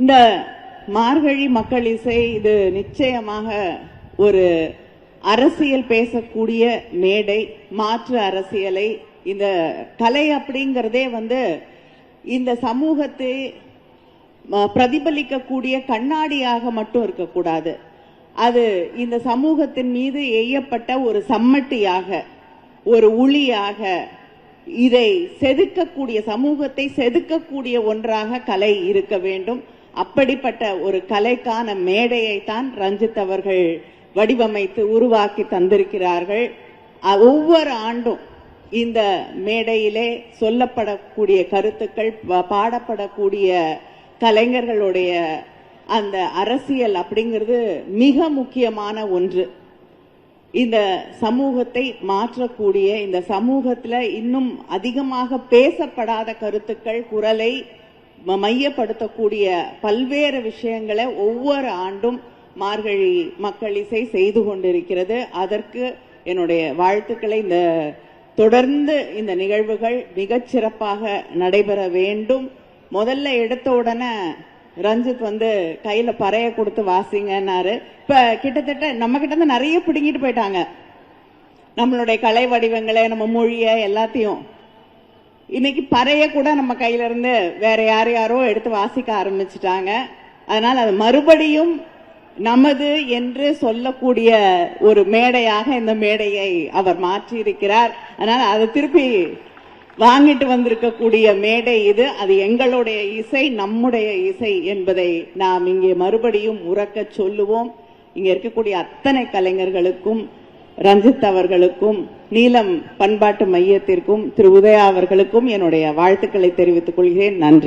இந்த மார்கழி மக்கள் இசை இது நிச்சயமாக ஒரு அரசியல் பேசக்கூடிய மேடை, மாற்று அரசியலை, இந்த கலை அப்படிங்கிறதே இந்த சமூகத்தை பிரதிபலிக்கக்கூடிய கண்ணாடியாக மட்டும் இருக்கக்கூடாது. அது இந்த சமூகத்தின் மீது எய்யப்பட்ட ஒரு சம்மட்டியாக, ஒரு உளியாக, இதை செதுக்கக்கூடிய, சமூகத்தை செதுக்கக்கூடிய ஒன்றாக கலை இருக்க வேண்டும். அப்படிப்பட்ட ஒரு கலைக்கான மேடையை தான் ரஞ்சித் அவர்கள் வடிவமைத்து உருவாக்கி தந்திருக்கிறார்கள். ஒவ்வொரு ஆண்டும் இந்த மேடையிலே சொல்லப்படக்கூடிய கருத்துக்கள், பாடப்படக்கூடிய கலைஞர்களுடைய அந்த அரசியல் அப்படிங்கிறது மிக முக்கியமான ஒன்று. இந்த சமூகத்தை மாற்றக்கூடிய, இந்த சமூகத்தில் இன்னும் அதிகமாக பேசப்படாத கருத்துக்கள், குரலை மையப்படுத்தக்கூடிய பல்வேறு விஷயங்களை ஒவ்வொரு ஆண்டும் மார்கழி மக்கள் இசை செய்து கொண்டிருக்கிறது. அதற்கு என்னுடைய வாழ்த்துக்களை. தொடர்ந்து இந்த நிகழ்வுகள் மிகச்சிறப்பாக நடைபெற வேண்டும். முதல்ல எடுத்த உடனே ரஞ்சித் கையில பறைய கொடுத்து வாசிங்கன்னாரு. இப்ப கிட்டத்தட்ட நம்ம கிட்ட இருந்து நிறைய பிடுங்கிட்டு போயிட்டாங்க, நம்மளுடைய கலை வடிவங்களை, நம்ம மொழிய எல்லாத்தையும். இன்னைக்கு பறைய கூட நம்ம கையில இருந்து வேற யாரோ எடுத்து வாசிக்க ஆரம்பிச்சுட்டாங்க. அதனால அது மறுபடியும் நமது என்று சொல்லக்கூடிய ஒரு மேடையாக இந்த மேடையை அவர் மாற்றி இருக்கிறார். அதனால அதை திருப்பி வாங்கிட்டு வந்திருக்கக்கூடிய மேடை இது. அது எங்களுடைய இசை, நம்முடைய இசை என்பதை நாம் இங்கே மறுபடியும் உறக்க சொல்லுவோம். இங்க இருக்கக்கூடிய அத்தனை கலைஞர்களுக்கும், ரஞ்சித் அவர்களுக்கும், நீலம் பண்பாட்டு மையத்திற்கும், திரு உதயா அவர்களுக்கும் என்னுடைய வாழ்த்துக்களை தெரிவித்துக் கொள்கிறேன். நன்றி.